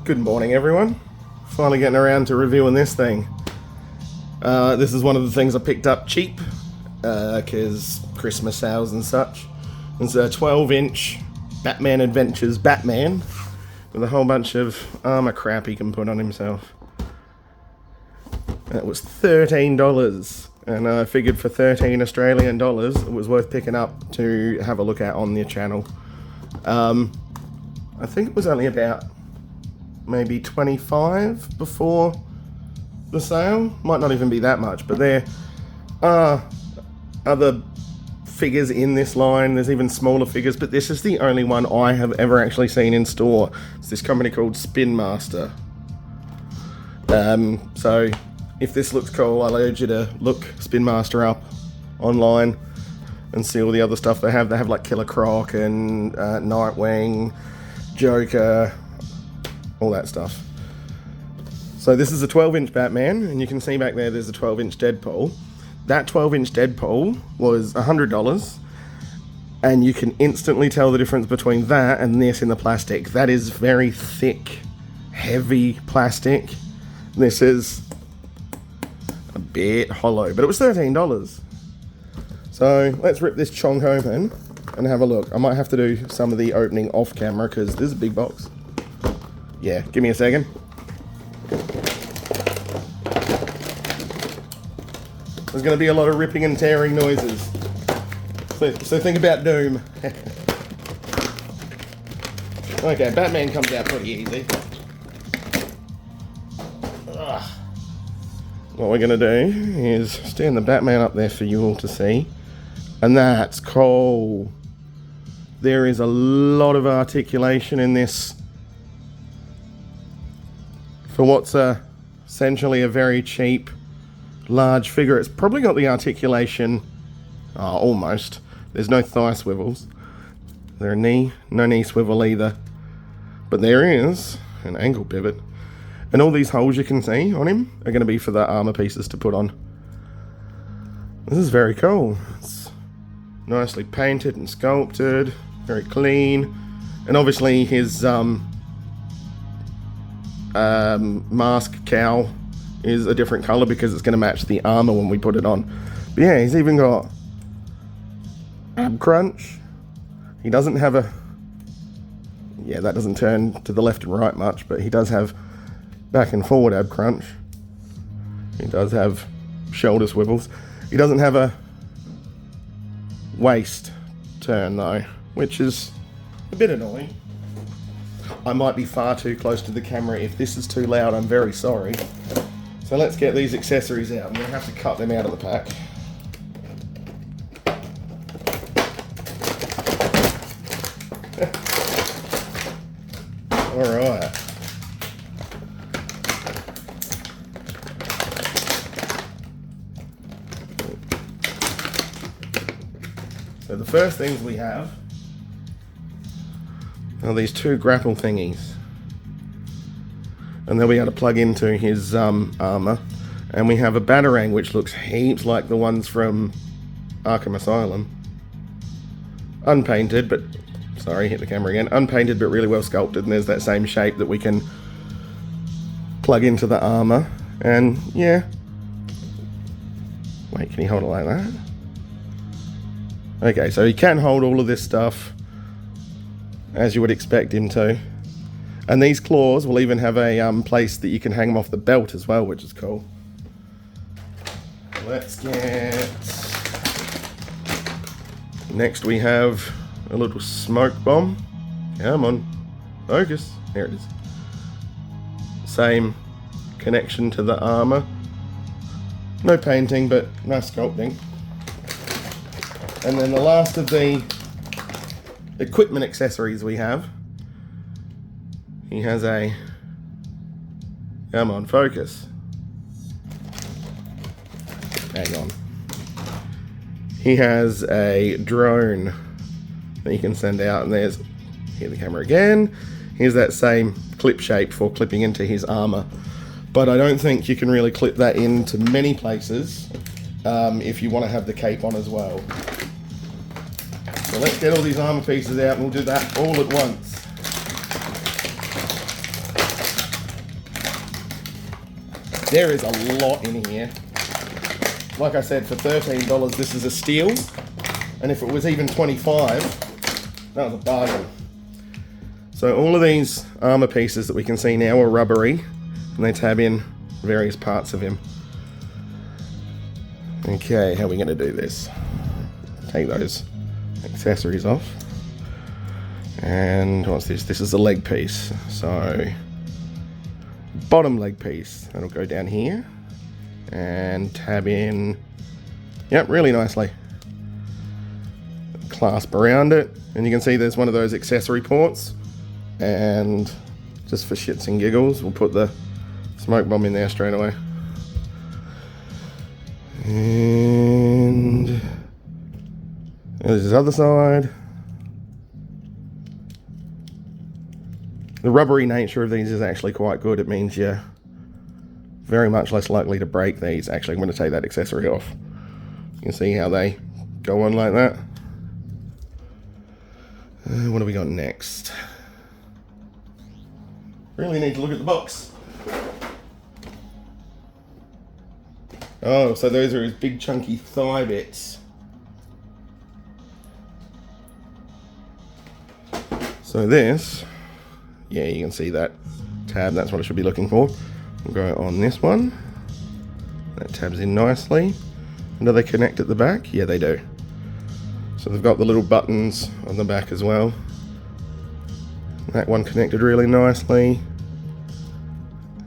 Good morning, everyone. Finally getting around to reviewing this thing. This is one of the things I picked up cheap, because Christmas sales and such. It's a 12-inch Batman Adventures Batman with a whole bunch of armor crap he can put on himself. It was $13, and I figured for 13 Australian dollars it was worth picking up to have a look at on the channel. I think it was only about maybe 25 before the sale. Might not even be that much, but there are other figures in this line. There's even smaller figures, but this is the only one I have ever actually seen in store. It's this company called Spin Master. So if this looks cool, I'll urge you to look Spin Master up online and see all the other stuff they have. They have like Killer Croc and Nightwing, Joker, all that stuff. So this is a 12-inch Batman, and you can see back there there's a 12-inch Deadpool. That 12-inch Deadpool was $100, and you can instantly tell the difference between that and this in the plastic. That is very thick, heavy plastic. This is a bit hollow, but it was $13. So let's rip this chonk open and have a look. I might have to do some of the opening off camera because this is a big box. Yeah, give me a second. There's going to be a lot of ripping and tearing noises. So think about Doom. Okay, Batman comes out pretty easy. Ugh. What we're going to do is stand the Batman up there for you all to see. And that's cool. There is a lot of articulation in this for what's essentially a very cheap, large figure. It's probably got the articulation, almost. There's no thigh swivels. There are no knee swivel either. But there is an ankle pivot. And all these holes you can see on him are going to be for the armor pieces to put on. This is very cool. It's nicely painted and sculpted, very clean. And obviously his mask cowl is a different color because it's going to match the armor when we put it on. But yeah, he's even got ab crunch. He doesn't have a, yeah, that doesn't turn to the left and right much, but he does have back and forward ab crunch. He does have shoulder swivels. He doesn't have a waist turn though, which is a bit annoying. I might be far too close to the camera. If this is too loud, I'm very sorry. So let's get these accessories out. I'm going to have to cut them out of the pack. Alright. So the first things we have are these two grapple thingies, and they'll be able to plug into his armor. And we have a Batarang which looks heaps like the ones from Arkham Asylum, unpainted, but sorry, hit the camera again, unpainted but really well sculpted, and there's that same shape that we can plug into the armor. And yeah, wait, can he hold it like that? Okay, so he can hold all of this stuff as you would expect him to. And these claws will even have a place that you can hang them off the belt as well, which is cool. Let's get... Next we have a little smoke bomb. Come on, focus. There it is. Same connection to the armor. No painting, but nice sculpting. And then the last of the equipment accessories we have, he has a, come on, focus. Hang on. He has a drone that you can send out, and there's, here the camera again. Here's that same clip shape for clipping into his armor. But I don't think you can really clip that into many places if you want to have the cape on as well. So let's get all these armor pieces out and we'll do that all at once. There is a lot in here. Like I said, for $13, this is a steal. And if it was even $25, that was a bargain. So all of these armor pieces that we can see now are rubbery, and they tab in various parts of him. Okay, how are we going to do this? Take those accessories off. And what's this? This is a leg piece. So, bottom leg piece. That'll go down here. And tab in. Yep, really nicely. Clasp around it. And you can see there's one of those accessory ports. And just for shits and giggles, we'll put the smoke bomb in there straight away. And there's this other side. The rubbery nature of these is actually quite good. It means you're very much less likely to break these. Actually, I'm going to take that accessory off. You can see how they go on like that. What do we got next? Really need to look at the box. Oh, so those are his big chunky thigh bits. So this, yeah, you can see that tab, that's what I should be looking for. We'll go on this one. That tabs in nicely. And do they connect at the back? Yeah, they do. So they've got the little buttons on the back as well. That one connected really nicely.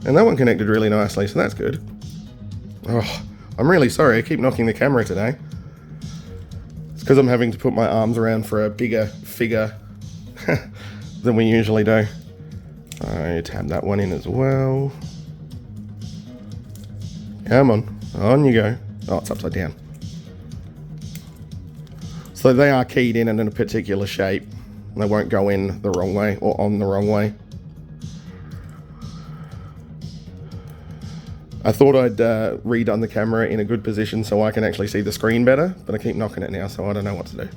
And that one connected really nicely, so that's good. Oh, I'm really sorry, I keep knocking the camera today. It's because I'm having to put my arms around for a bigger figure than we usually do. I tab that one in as well. Come on you go. Oh, it's upside down. So they are keyed in a particular shape. They won't go in the wrong way or on the wrong way. I thought I'd redone the camera in a good position so I can actually see the screen better, but I keep knocking it now, so I don't know what to do.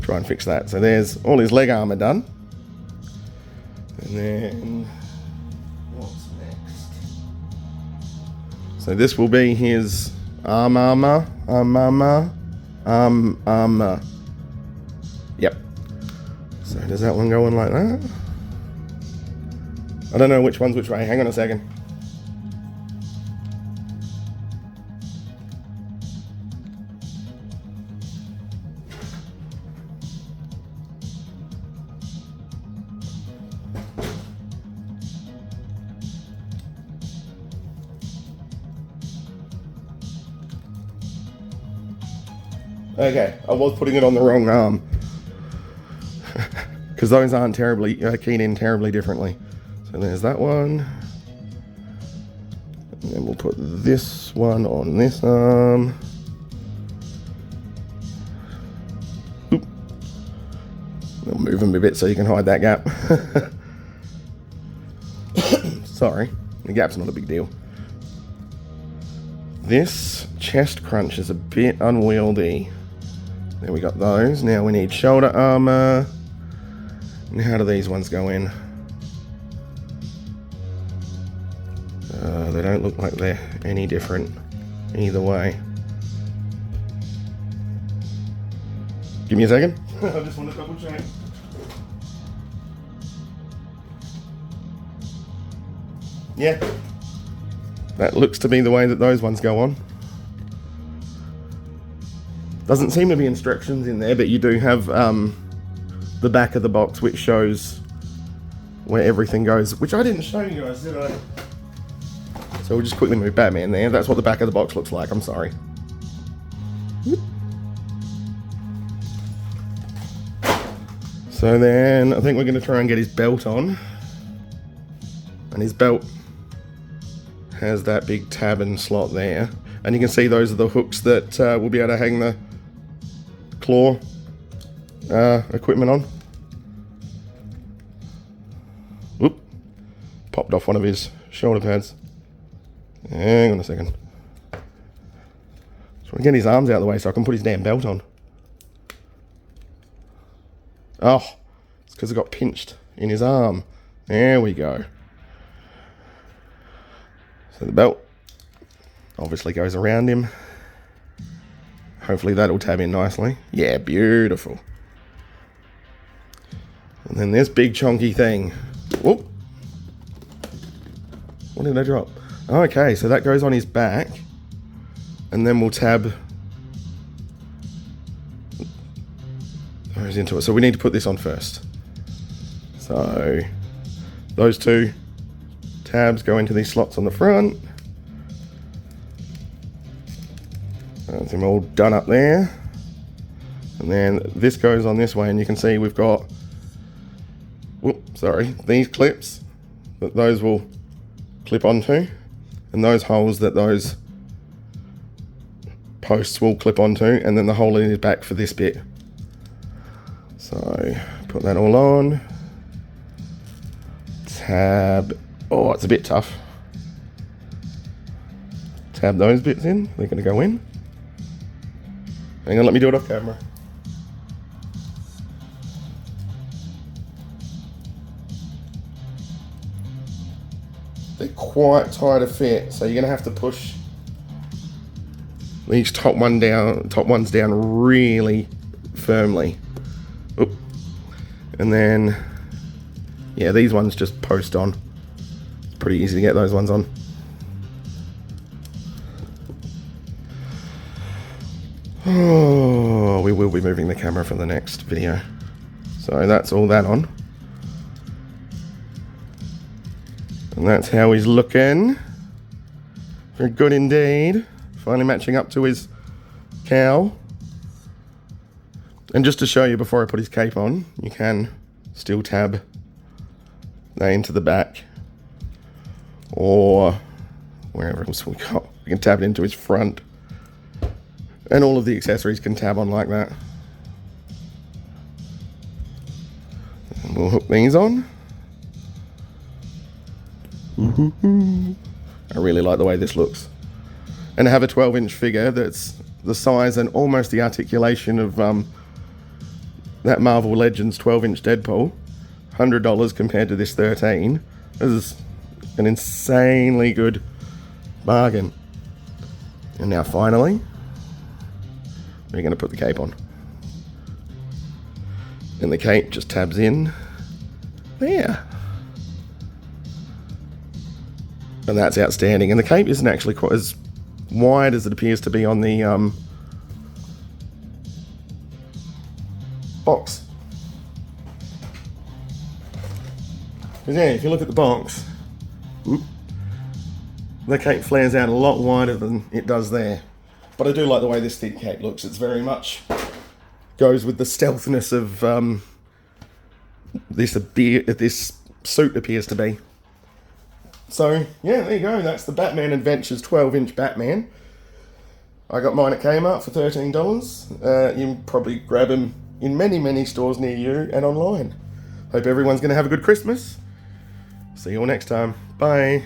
Try and fix that. So there's all his leg armor done. And then, what's next? So this will be his arm armor. Yep. So does that one go on like that? I don't know which one's which way. Hang on a second. Okay, I was putting it on the wrong arm. Because those aren't terribly, keyed in terribly differently. So there's that one. And then we'll put this one on this arm. Oop. I'll move them a bit so you can hide that gap. Sorry, the gap's not a big deal. This chest crunch is a bit unwieldy. There we got those. Now we need shoulder armor. And how do these ones go in? They don't look like they're any different either way. Give me a second. I just want to double check. Yeah. That looks to be the way that those ones go on. Doesn't seem to be instructions in there, but you do have the back of the box which shows where everything goes, which I didn't show you guys, did I? So we'll just quickly move Batman there. That's what the back of the box looks like, I'm sorry. So then I think we're going to try and get his belt on. And his belt has that big tab and slot there. And you can see those are the hooks that we'll be able to hang the claw equipment on. Whoop. Popped off one of his shoulder pads. Hang on a second. So I get his arms out of the way so I can put his damn belt on. Oh, it's because it got pinched in his arm. There we go. So the belt obviously goes around him. Hopefully that'll tab in nicely. Yeah, beautiful. And then this big chunky thing. Whoop. What did I drop? Okay, so that goes on his back. And then we'll tab those into it. So we need to put this on first. So those two tabs go into these slots on the front. That's him all done up there. And then this goes on this way, and you can see we've got, these clips that those will clip onto, and those holes that those posts will clip onto, and then the hole in his back for this bit. So put that all on. Tab, oh, it's a bit tough. Tab those bits in, they're going to go in. Hang on, let me do it off camera. They're quite tight to fit, so you're going to have to push these top ones down really firmly. Oop. And then, yeah, these ones just post on. It's pretty easy to get those ones on. Oh, we will be moving the camera for the next video. So that's all that on. And that's how he's looking. Very good indeed. Finally matching up to his cowl. And just to show you before I put his cape on, you can still tab that into the back. Or wherever else we got. We can tab it into his front. And all of the accessories can tab on like that. And we'll hook these on. I really like the way this looks. And to have a 12-inch figure that's the size and almost the articulation of that Marvel Legends 12-inch Deadpool, $100 compared to this 13. This is an insanely good bargain. And now finally, we're going to put the cape on. And the cape just tabs in there. And that's outstanding. And the cape isn't actually quite as wide as it appears to be on the box. Because yeah, if you look at the box, the cape flares out a lot wider than it does there. But I do like the way this thick cape looks. It's very much goes with the stealthiness of this suit appears to be. So yeah, there you go. That's the Batman Adventures 12-inch Batman. I got mine at Kmart for $13. You can probably grab them in many, many stores near you and online. Hope everyone's going to have a good Christmas. See you all next time. Bye.